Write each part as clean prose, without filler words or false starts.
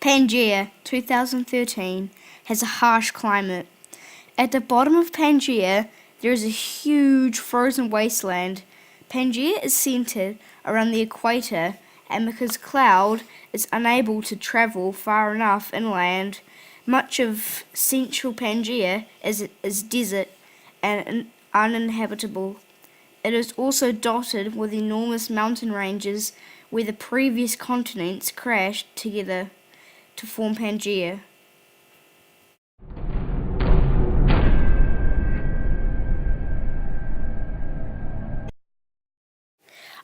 Pangaea 2013 has a harsh climate. At the bottom of Pangaea, there is a huge frozen wasteland. Pangaea is centered around the equator, and because cloud is unable to travel far enough inland, much of central Pangaea is desert and uninhabitable. It is also dotted with enormous mountain ranges where the previous continents crashed together to form Pangaea.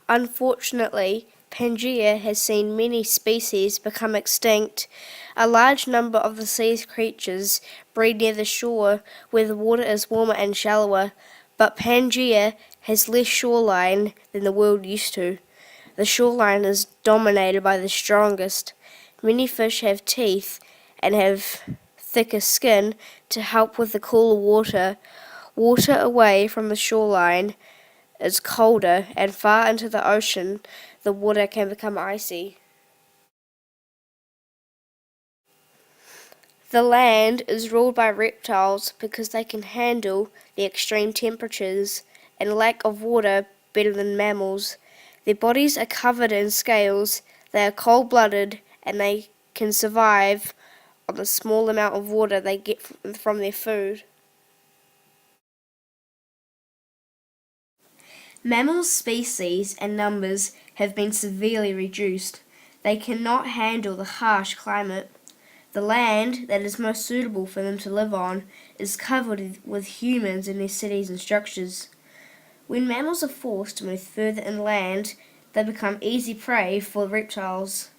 Unfortunately, Pangaea has seen many species become extinct. A large number of the sea's creatures breed near the shore where the water is warmer and shallower, but Pangaea has less shoreline than the world used to. The shoreline is dominated by the strongest. Many fish have teeth and have thicker skin to help with the cooler water. Water away from the shoreline is colder, and far into the ocean, the water can become icy. The land is ruled by reptiles because they can handle the extreme temperatures and lack of water better than mammals. Their bodies are covered in scales, they are cold-blooded, and they can survive on the small amount of water they get from their food. Mammal species and numbers have been severely reduced. They cannot handle the harsh climate. The land that is most suitable for them to live on is covered with humans in their cities and structures. When mammals are forced to move further inland, they become easy prey for reptiles.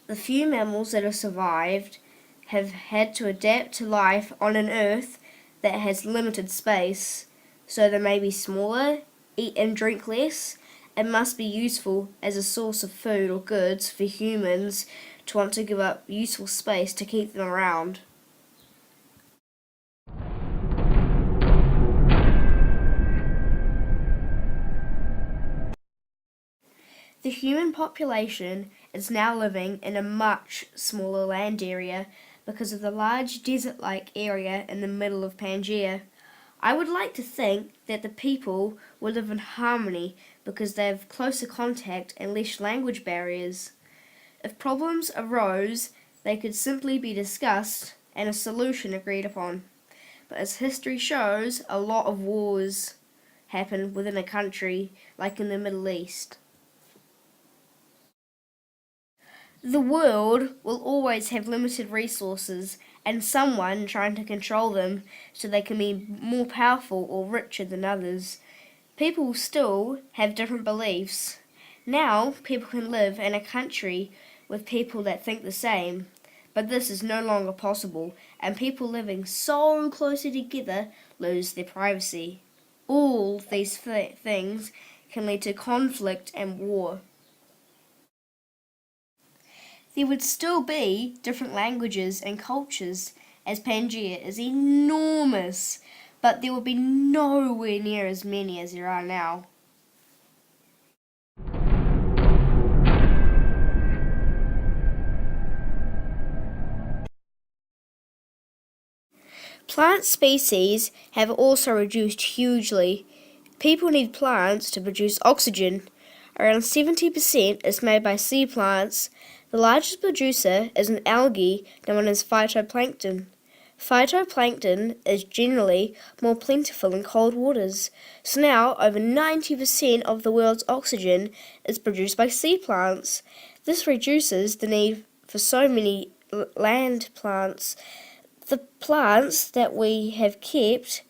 The few mammals that have survived have had to adapt to life on an Earth that has limited space, so they may be smaller, eat and drink less, and must be useful as a source of food or goods for humans to want to give up useful space to keep them around. The human population is now living in a much smaller land area because of the large desert-like area in the middle of Pangaea. I would like to think that the people will live in harmony because they have closer contact and less language barriers. If problems arose, they could simply be discussed and a solution agreed upon. But as history shows, a lot of wars happen within a country, like in the Middle East. The world will always have limited resources and someone trying to control them so they can be more powerful or richer than others. People still have different beliefs. Now people can live in a country with people that think the same, but this is no longer possible, and people living so closely together lose their privacy. All these things can lead to conflict and war. There would still be different languages and cultures, as Pangaea is enormous, but there would be nowhere near as many as there are now. Plant species have also reduced hugely. People need plants to produce oxygen. Around 70% is made by sea plants. The largest producer is an algae known as phytoplankton. Phytoplankton is generally more plentiful in cold waters, so now over 90% of the world's oxygen is produced by sea plants. This reduces the need for so many land plants. The plants that we have kept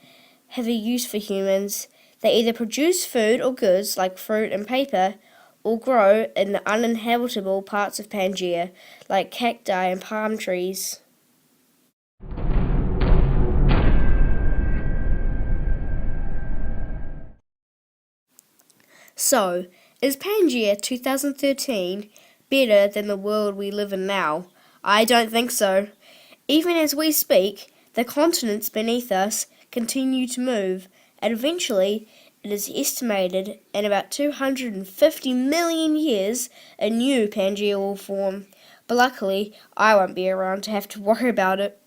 have a use for humans. They either produce food or goods like fruit and paper, or grow in the uninhabitable parts of Pangaea, like cacti and palm trees. So, is Pangaea 2013 better than the world we live in now? I don't think so. Even as we speak, the continents beneath us continue to move, and eventually, it is estimated in about 250 million years, a new Pangaea will form. But luckily, I won't be around to have to worry about it.